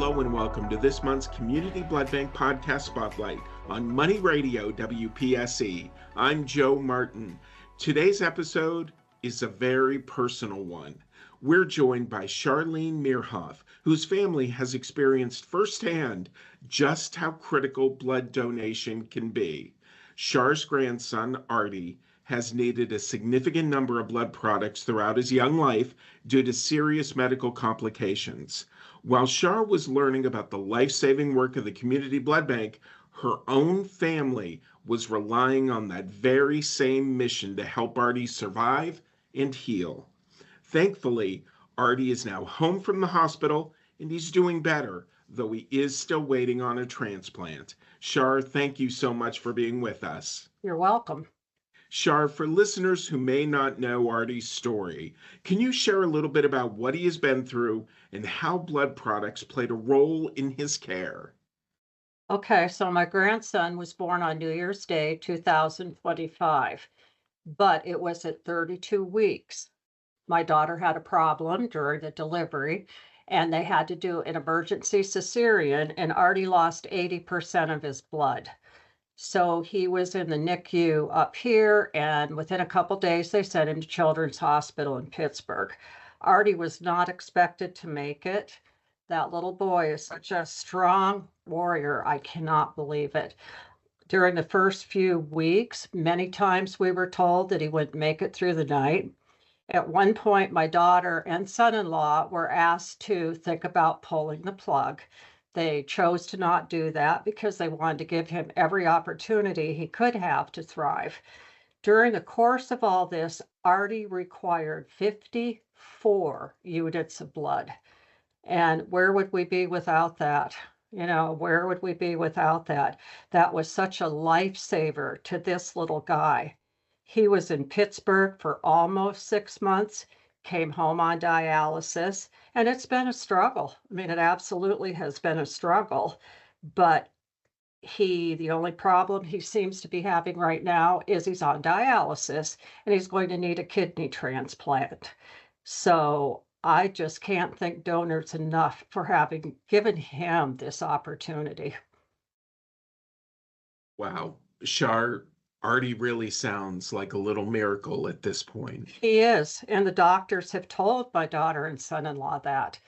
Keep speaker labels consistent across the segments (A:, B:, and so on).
A: Hello and welcome to this month's Community Blood Bank Podcast Spotlight on Money Radio WPSE. I'm Joe Martin. Today's episode is a very personal one. We're joined by Charlene Meerhoff, whose family has experienced firsthand just how critical blood donation can be. Char's grandson, Artie, has needed a significant number of blood products throughout his young life due to serious medical complications. While Char was learning about the life-saving work of the Community Blood Bank, her own family was relying on that very same mission to help Artie survive and heal. Thankfully, Artie is now home from the hospital and he's doing better, though he is still waiting on a transplant. Char, thank you so much for being with us.
B: You're welcome.
A: Char, for listeners who may not know Artie's story, can you share a little bit about what he has been through and how blood products played a role in his care?
B: Okay, so my grandson was born on New Year's Day, 2025, but it was at 32 weeks. My daughter had a problem during the delivery, and they had to do an emergency cesarean, and Artie lost 80% of his blood. So he was in the NICU up here, and within a couple days, they sent him to Children's Hospital in Pittsburgh. Artie was not expected to make it. That little boy is such a strong warrior. I cannot believe it. During the first few weeks, many times we were told that he wouldn't make it through the night. At one point, my daughter and son-in-law were asked to think about pulling the plug. They chose to not do that because they wanted to give him every opportunity he could have to thrive. During the course of all this, Artie required 54 units of blood. And where would we be without that? Where would we be without that? That was such a lifesaver to this little guy. He was in Pittsburgh for almost 6 months, came home on dialysis, and it's been a struggle. I mean, it absolutely has been a struggle, but the only problem he seems to be having right now is he's on dialysis and he's going to need a kidney transplant. So I just can't thank donors enough for having given him this opportunity.
A: Wow, Char, Artie really sounds like a little miracle at this point.
B: He is, and the doctors have told my daughter and son-in-law that.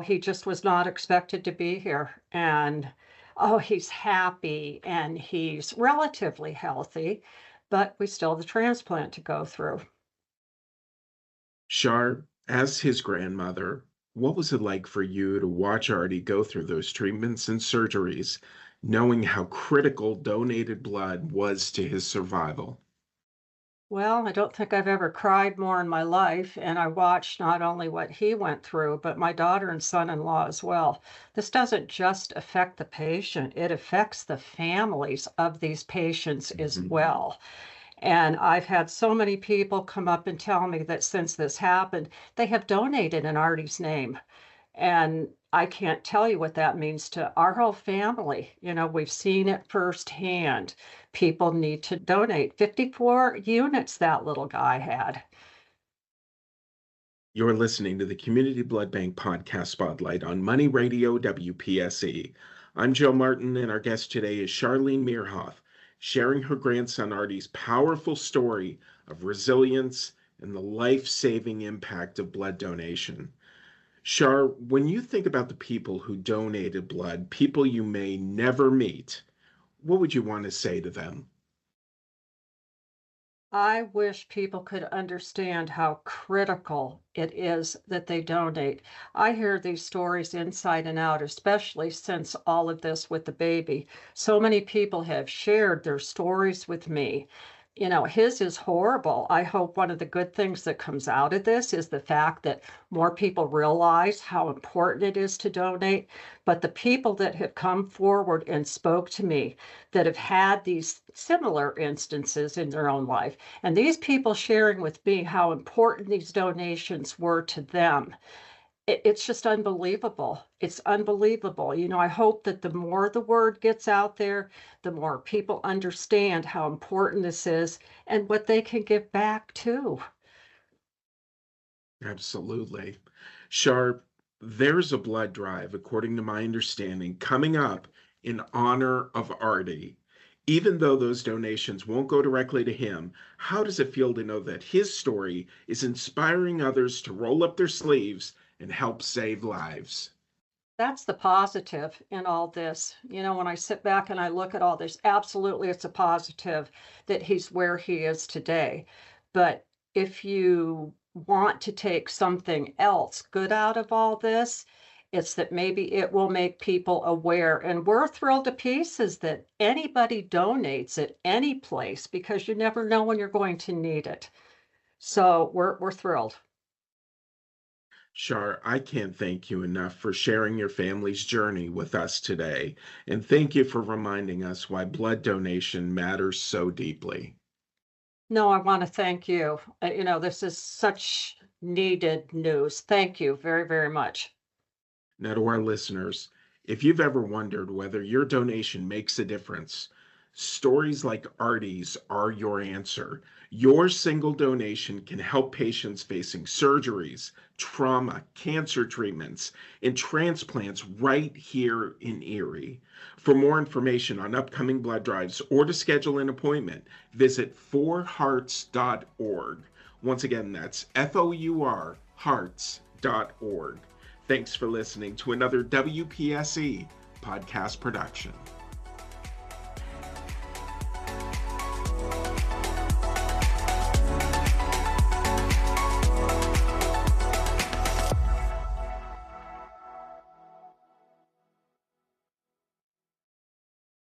B: He just was not expected to be here. And, oh, he's happy and he's relatively healthy, but we still have the transplant to go through.
A: Char, as his grandmother, what was it like for you to watch Artie go through those treatments and surgeries, knowing how critical donated blood was to his survival?
B: Well, I don't think I've ever cried more in my life, and I watched not only what he went through, but my daughter and son-in-law as well. This doesn't just affect the patient, it affects the families of these patients as
A: Mhm.
B: well. And I've had so many people come up and tell me that since this happened, they have donated in Artie's name. And I can't tell you what that means to our whole family. We've seen it firsthand. People need to donate 54 units that little guy had.
A: You're listening to the Community Blood Bank Podcast Spotlight on Money Radio WPSE. I'm Joe Martin, and our guest today is Charlene Meerhoff, sharing her grandson Artie's powerful story of resilience and the life-saving impact of blood donation. Char, when you think about the people who donated blood, people you may never meet, what would you want to say to them?
B: I wish people could understand how critical it is that they donate. I hear these stories inside and out, especially since all of this with the baby. So many people have shared their stories with me. His is horrible. I hope one of the good things that comes out of this is the fact that more people realize how important it is to donate. But the people that have come forward and spoke to me that have had these similar instances in their own life, and these people sharing with me how important these donations were to them, it's just unbelievable. It's unbelievable. I hope that the more the word gets out there, the more people understand how important this is and what they can give back too.
A: Absolutely. Char, There's a blood drive, according to my understanding, coming up in honor of Artie. Even though those donations won't go directly to him, how does it feel to know that his story is inspiring others to roll up their sleeves and help save lives?
B: That's the positive in all this. When I sit back and I look at all this, absolutely it's a positive that he's where he is today. But if you want to take something else good out of all this, it's that maybe it will make people aware. And we're thrilled to pieces that anybody donates at any place because you never know when you're going to need it. So we're thrilled.
A: Shar, I can't thank you enough for sharing your family's journey with us today. And thank you for reminding us why blood donation matters so deeply.
B: No, I want to thank you. This is such needed news. Thank you very, very much.
A: Now, to our listeners, if you've ever wondered whether your donation makes a difference, stories like Artie's are your answer. Your single donation can help patients facing surgeries, trauma, cancer treatments, and transplants right here in Erie. For more information on upcoming blood drives or to schedule an appointment, visit forhearts.org. Once again, that's FOUR hearts.org. Thanks for listening to another WPSE podcast production.